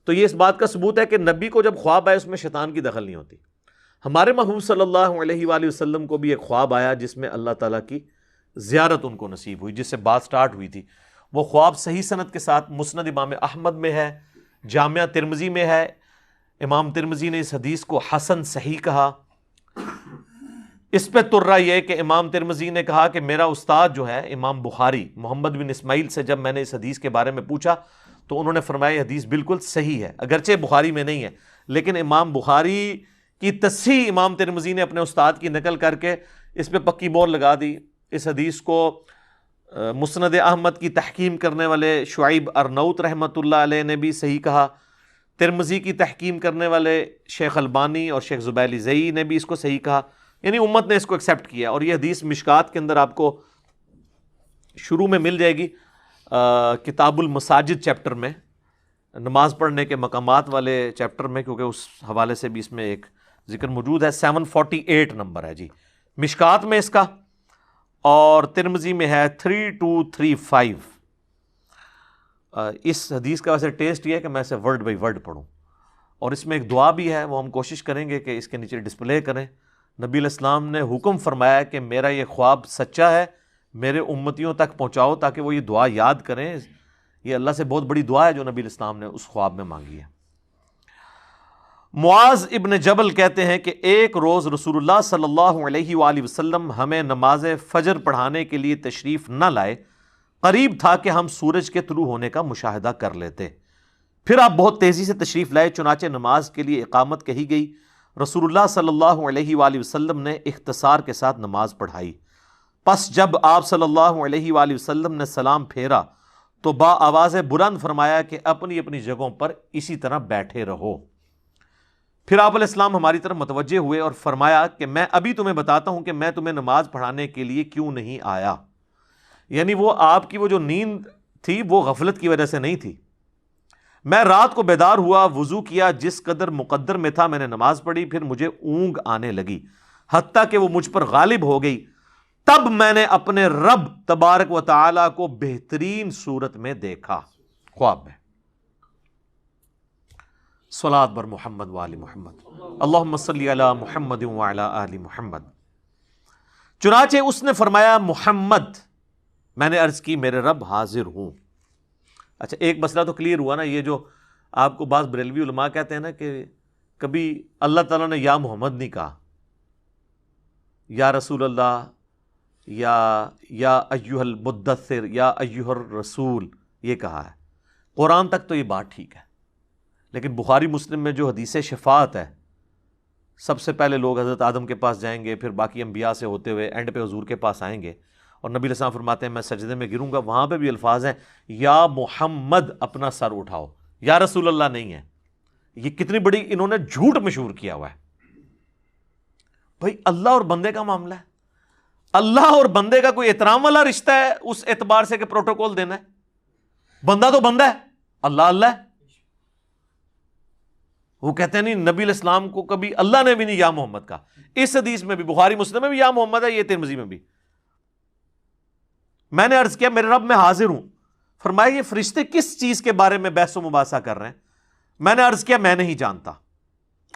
تو یہ اس بات کا ثبوت ہے کہ نبی کو جب خواب آئے اس میں شیطان کی دخل نہیں ہوتی. ہمارے محبوب صلی اللہ علیہ وآلہ وسلم کو بھی ایک خواب آیا جس میں اللہ تعالیٰ کی زیارت ان کو نصیب ہوئی، جس سے بات سٹارٹ ہوئی تھی. وہ خواب صحیح سند کے ساتھ مسند امام احمد میں ہے، جامعہ ترمذی میں ہے. امام ترمذی نے اس حدیث کو حسن صحیح کہا. اس پہ ترا یہ کہ امام ترمذی نے کہا کہ میرا استاد جو ہے امام بخاری محمد بن اسماعیل سے جب میں نے اس حدیث کے بارے میں پوچھا تو انہوں نے فرمایا یہ حدیث بالکل صحیح ہے، اگرچہ بخاری میں نہیں ہے لیکن امام بخاری کی تصحیح امام ترمذی نے اپنے استاد کی نقل کر کے اس پہ پکی مور لگا دی. اس حدیث کو مسند احمد کی تحکیم کرنے والے شعیب ارنوت رحمۃ اللہ علیہ نے بھی صحیح کہا. ترمذی کی تحکیم کرنے والے شیخ البانی اور شیخ زبیلی زئی نے بھی اس کو صحیح کہا، یعنی امت نے اس کو ایکسیپٹ کیا. اور یہ حدیث مشکات کے اندر آپ کو شروع میں مل جائے گی، کتاب المساجد چیپٹر میں، نماز پڑھنے کے مقامات والے چیپٹر میں، کیونکہ اس حوالے سے بھی اس میں ایک ذکر موجود ہے. 748 نمبر ہے جی مشکات میں اس کا، اور ترمذی میں ہے 3235. اس حدیث کا ویسے ٹیسٹ یہ ہے کہ میں اسے ورڈ بائی ورڈ پڑھوں، اور اس میں ایک دعا بھی ہے، وہ ہم کوشش کریں گے کہ اس کے نیچے ڈسپلے کریں. نبی علیہ السلام نے حکم فرمایا کہ میرا یہ خواب سچا ہے، میرے امتیوں تک پہنچاؤ تاکہ وہ یہ دعا یاد کریں. یہ اللہ سے بہت بڑی دعا ہے جو نبی علیہ السلام نے اس خواب میں مانگی ہے. معاذ ابن جبل کہتے ہیں کہ ایک روز رسول اللہ صلی اللہ علیہ وآلہ وسلم ہمیں نماز فجر پڑھانے کے لیے تشریف نہ لائے. قریب تھا کہ ہم سورج کے طلوع ہونے کا مشاہدہ کر لیتے. پھر آپ بہت تیزی سے تشریف لائے، چنانچہ نماز کے لیے اقامت کہی گئی. رسول اللہ صلی اللہ علیہ وآلہ وسلم نے اختصار کے ساتھ نماز پڑھائی. پس جب آپ صلی اللہ علیہ وآلہ وسلم نے سلام پھیرا تو با آواز بلند فرمایا کہ اپنی اپنی جگہوں پر اسی طرح بیٹھے رہو. پھر آپ علیہ السلام ہماری طرف متوجہ ہوئے اور فرمایا کہ میں ابھی تمہیں بتاتا ہوں کہ میں تمہیں نماز پڑھانے کے لیے کیوں نہیں آیا. یعنی وہ آپ کی وہ جو نیند تھی وہ غفلت کی وجہ سے نہیں تھی. میں رات کو بیدار ہوا، وضو کیا، جس قدر مقدر میں تھا میں نے نماز پڑھی، پھر مجھے اونگ آنے لگی حتیٰ کہ وہ مجھ پر غالب ہو گئی. تب میں نے اپنے رب تبارک و تعالی کو بہترین صورت میں دیکھا خواب میں. صلاۃ بر محمد وآل محمد، اللہم صلی علی محمد وعلی آل محمد. چنانچہ اس نے فرمایا محمد. میں نے عرض کی میرے رب حاضر ہوں. اچھا ایک مسئلہ تو کلیئر ہوا نا. یہ جو آپ کو بعض بریلوی علماء کہتے ہیں نا کہ کبھی اللہ تعالیٰ نے یا محمد نہیں کہا، یا رسول اللہ، یا ایھا المدثر، یا ایھا الرسول یہ کہا ہے. قرآن تک تو یہ بات ٹھیک ہے، لیکن بخاری مسلم میں جو حدیث شفاعت ہے، سب سے پہلے لوگ حضرت آدم کے پاس جائیں گے، پھر باقی انبیاء سے ہوتے ہوئے اینڈ پہ حضور کے پاس آئیں گے، اور نبی علیہ السلام فرماتے ہیں میں سجدے میں گروں گا. وہاں پہ بھی الفاظ ہیں یا محمد اپنا سر اٹھاؤ، یا رسول اللہ نہیں ہے. یہ کتنی بڑی انہوں نے جھوٹ مشہور کیا ہوا ہے. بھائی اللہ اور بندے کا معاملہ ہے، اللہ اور بندے کا کوئی احترام والا رشتہ ہے اس اعتبار سے کہ پروٹوکول دینا ہے. بندہ تو بندہ ہے، اللہ اللہ ہے. وہ کہتے ہیں نہیں، نبی علیہ السلام کو کبھی اللہ نے بھی نہیں یا محمد کا. اس حدیث میں بھی بخاری مسلم میں بھی یا محمد ہے، یہ ترمذی میں بھی. میں نے عرض کیا میرے رب میں حاضر ہوں. فرمایا یہ فرشتے کس چیز کے بارے میں بحث و مباحثہ کر رہے ہیں؟ میں نے عرض کیا میں نہیں جانتا.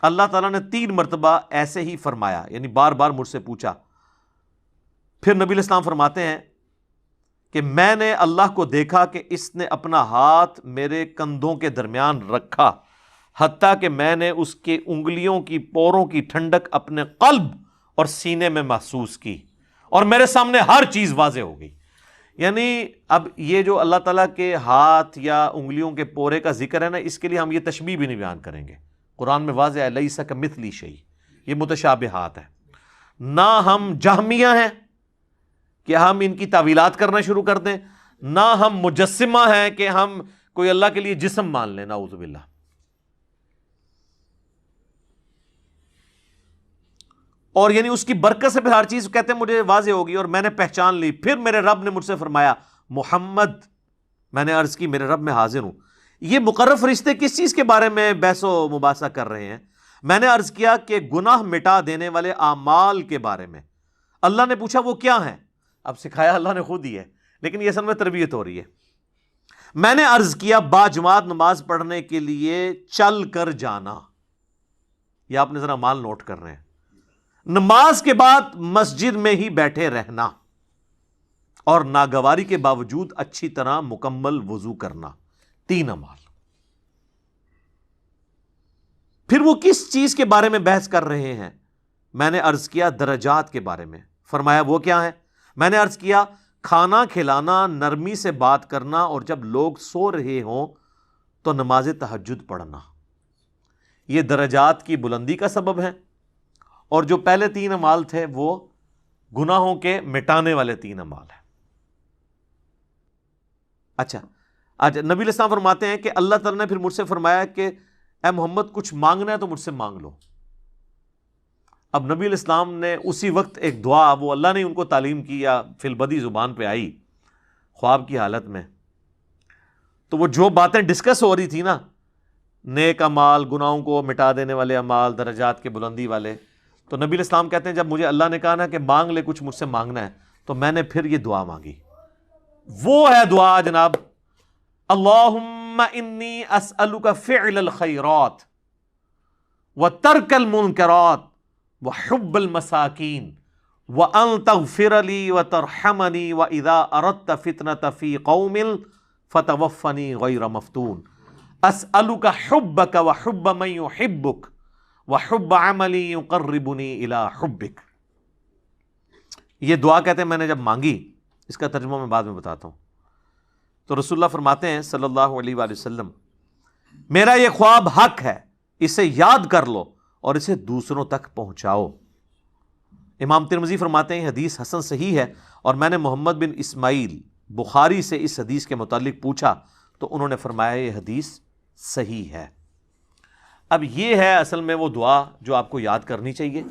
اللہ تعالیٰ نے 3 مرتبہ ایسے ہی فرمایا، یعنی بار بار مجھ سے پوچھا. پھر نبی علیہ السلام فرماتے ہیں کہ میں نے اللہ کو دیکھا کہ اس نے اپنا ہاتھ میرے کندھوں کے درمیان رکھا، حتیٰ کہ میں نے اس کے انگلیوں کی پوروں کی ٹھنڈک اپنے قلب اور سینے میں محسوس کی، اور میرے سامنے ہر چیز واضح ہو گئی. یعنی اب یہ جو اللہ تعالیٰ کے ہاتھ یا انگلیوں کے پورے کا ذکر ہے نا، اس کے لیے ہم یہ تشبیہ بھی نہیں بیان کریں گے. قرآن میں واضح ہے لیس کمثلہ شیء، یہ متشابہات ہے. نہ ہم جہمیہ ہیں کہ ہم ان کی تعویلات کرنا شروع کر دیں، نہ ہم مجسمہ ہیں کہ ہم کوئی اللہ کے لیے جسم مان لیں، نعوذ باللہ. اور یعنی اس کی برکت سے پھر ہر چیز کہتے ہیں مجھے واضح ہوگی اور میں نے پہچان لی. پھر میرے رب نے مجھ سے فرمایا محمد. میں نے عرض کی میرے رب میں حاضر ہوں. یہ مقرر فرشتے کس چیز کے بارے میں بحث و مباحثہ کر رہے ہیں؟ میں نے عرض کیا کہ گناہ مٹا دینے والے اعمال کے بارے میں. اللہ نے پوچھا وہ کیا ہیں؟ اب سکھایا اللہ نے خود ہی ہے، لیکن یہ اصل میں تربیت ہو رہی ہے. میں نے عرض کیا باجماعت نماز پڑھنے کے لیے چل کر جانا. یہ آپ نے ذرا مال نوٹ کر رہے ہیں. نماز کے بعد مسجد میں ہی بیٹھے رہنا اور ناگواری کے باوجود اچھی طرح مکمل وضو کرنا. 3 اعمال. پھر وہ کس چیز کے بارے میں بحث کر رہے ہیں؟ میں نے عرض کیا درجات کے بارے میں. فرمایا وہ کیا ہے؟ میں نے عرض کیا کھانا کھلانا، نرمی سے بات کرنا، اور جب لوگ سو رہے ہوں تو نماز تہجد پڑھنا. یہ درجات کی بلندی کا سبب ہے. اور جو پہلے 3 اعمال تھے وہ گناہوں کے مٹانے والے 3 اعمال ہیں. اچھا، آج نبی علیہ السلام فرماتے ہیں کہ اللہ تعالیٰ نے پھر مجھ سے فرمایا کہ اے محمد کچھ مانگنا ہے تو مجھ سے مانگ لو. اب نبی علیہ السلام نے اسی وقت ایک دعا، وہ اللہ نے ان کو تعلیم کی یا فی البدی زبان پہ آئی خواب کی حالت میں، تو وہ جو باتیں ڈسکس ہو رہی تھی نا، نیک اعمال، گناہوں کو مٹا دینے والے اعمال، درجات کے بلندی والے، تو نبی علیہ السلام کہتے ہیں جب مجھے اللہ نے کہا نا کہ مانگ لے کچھ مجھ سے مانگنا ہے، تو میں نے پھر یہ دعا مانگی. وہ ہے دعا جناب، اللہم انی اسألک فعل الخیرات وترک المنکرات وحب المساکین وان تغفر لی وترحمنی واذا اردت فتنة فی قوم فتوفنی غیر مفتون اسألک حبک وحب من یحبک وحب عملی یقربنی الی حبک. یہ دعا کہتے ہیں میں نے جب مانگی، اس کا ترجمہ میں بعد میں بتاتا ہوں، تو رسول اللہ فرماتے ہیں صلی اللہ علیہ وآلہ وسلم میرا یہ خواب حق ہے، اسے یاد کر لو اور اسے دوسروں تک پہنچاؤ. امام ترمذی فرماتے ہیں حدیث حسن صحیح ہے، اور میں نے محمد بن اسماعیل بخاری سے اس حدیث کے متعلق پوچھا تو انہوں نے فرمایا یہ حدیث صحیح ہے. اب یہ ہے اصل میں وہ دعا جو آپ کو یاد کرنی چاہیے.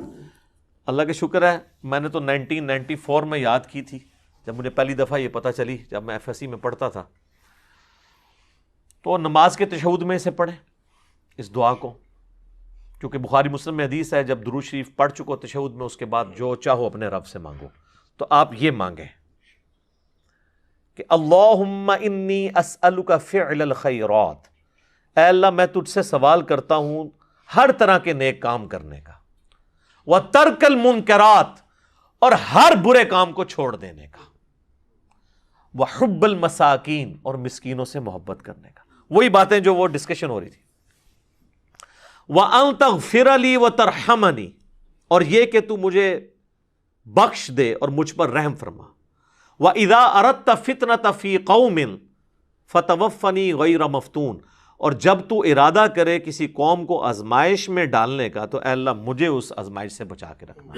اللہ کا شکر ہے میں نے تو 1994 میں یاد کی تھی، جب مجھے پہلی دفعہ یہ پتہ چلی، جب میں FSC میں پڑھتا تھا. تو نماز کے تشہد میں اسے پڑھیں اس دعا کو، کیونکہ بخاری مسلم میں حدیث ہے جب درود شریف پڑھ چکو تشہد میں، اس کے بعد جو چاہو اپنے رب سے مانگو. تو آپ یہ مانگیں کہ اللہم انی اسألک فعل الخیرات، اے اللہ میں تجھ سے سوال کرتا ہوں ہر طرح کے نیک کام کرنے کا، وترک المنکرات، اور ہر برے کام کو چھوڑ دینے کا، وحب المساکین، اور مسکینوں سے محبت کرنے کا. وہی باتیں جو وہ ڈسکشن ہو رہی تھی. وَأَن تَغْفِرَ لِي وَتَرْحَمَنِي، اور یہ کہ تو مجھے بخش دے اور مجھ پر رحم فرما. وَإِذَا أَرَدْتَ فِتْنَةَ فِي قَوْمٍ فَتَوَفَّنِي غَيْرَ مَفْتُونٍ، اور جب تو ارادہ کرے کسی قوم کو آزمائش میں ڈالنے کا تو اے اللہ مجھے اس آزمائش سے بچا کے رکھنا.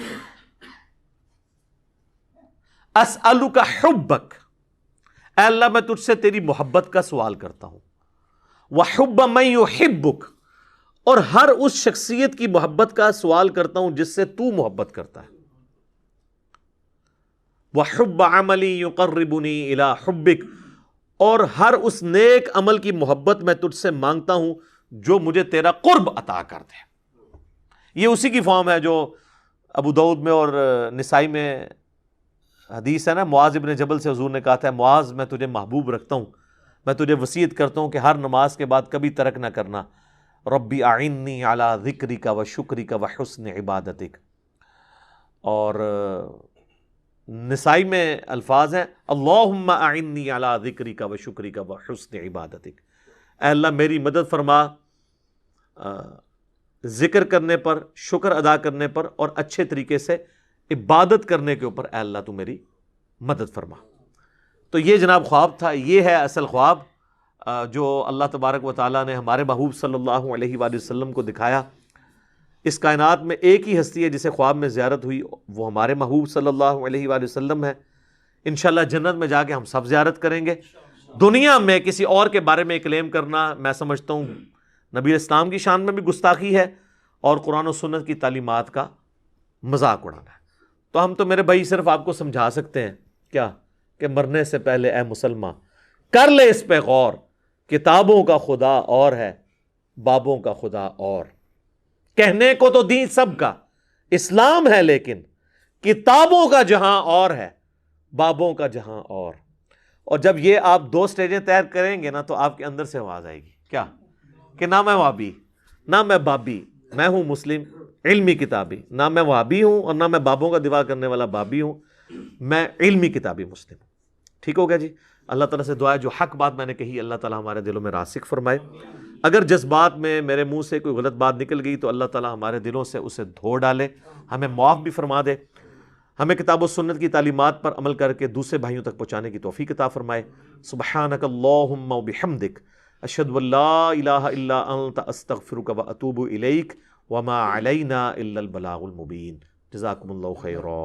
اسألک حبک، اے اللہ میں تجھ سے تیری محبت کا سوال کرتا ہوں. وحب من یحبک، اور ہر اس شخصیت کی محبت کا سوال کرتا ہوں جس سے تو محبت کرتا ہے. وحب عملی یقربنی الی حبک، اور ہر اس نیک عمل کی محبت میں تجھ سے مانگتا ہوں جو مجھے تیرا قرب عطا کر دے. یہ اسی کی فارم ہے جو ابو داؤد میں اور نسائی میں حدیث ہے نا، معاذ ابن جبل سے حضور نے کہا تھا معاذ میں تجھے محبوب رکھتا ہوں، میں تجھے وصیت کرتا ہوں کہ ہر نماز کے بعد کبھی ترک نہ کرنا، ربی اعنی علی ذکرک و شکرک و حسن عبادتک. اور نسائی میں الفاظ ہیں اللہم اعنی علی ذکرک و شکرک و حسن عبادتک، اے اللہ میری مدد فرما ذکر کرنے پر، شکر ادا کرنے پر، اور اچھے طریقے سے عبادت کرنے کے اوپر اے اللہ تو میری مدد فرما. تو یہ جناب خواب تھا. یہ ہے اصل خواب جو اللہ تبارک و تعالیٰ نے ہمارے محبوب صلی اللہ علیہ وآلہ وسلم کو دکھایا. اس کائنات میں ایک ہی ہستی ہے جسے خواب میں زیارت ہوئی، وہ ہمارے محبوب صلی اللہ علیہ وآلہ وسلم ہے. انشاءاللہ جنت میں جا کے ہم سب زیارت کریں گے. دنیا میں کسی اور کے بارے میں کلیم کرنا میں سمجھتا ہوں نبی اسلام کی شان میں بھی گستاخی ہے اور قرآن و سنت کی تعلیمات کا مذاق اڑانا ہے. تو ہم تو میرے بھائی صرف آپ کو سمجھا سکتے ہیں کیا کہ مرنے سے پہلے اے مسلمان کر لے اس پہ غور، کتابوں کا خدا اور ہے، بابوں کا خدا اور. کہنے کو تو دین سب کا اسلام ہے، لیکن کتابوں کا جہاں اور ہے، بابوں کا جہاں اور. اور جب یہ آپ 2 سٹیجیں طے کریں گے نا تو آپ کے اندر سے آواز آئے گی کیا کہ نہ میں وہابی نہ میں بابی، میں ہوں مسلم علمی کتابی، نہ میں وہابی ہوں اور نہ میں بابوں کا دفاع کرنے والا بابی ہوں، میں علمی کتابی مسلم ہوں۔ ٹھیک ہو گیا جی؟ اللہ تعالیٰ سے دعا ہے جو حق بات میں نے کہی اللہ تعالیٰ ہمارے دلوں میں راسخ فرمائے، اگر جذبات میں میرے منہ سے کوئی غلط بات نکل گئی تو اللہ تعالیٰ ہمارے دلوں سے اسے دھو ڈالے، ہمیں معاف بھی فرما دے، ہمیں کتاب و سنت کی تعلیمات پر عمل کر کے دوسرے بھائیوں تک پہنچانے کی توفیق عطا فرمائے۔ سبحانک اللہم و بحمدک اشہد ان لا الہ الا انت استغفرک و اتوب الیک وما علینا الا البلاغ المبین۔ جزاکم اللہ خیرا۔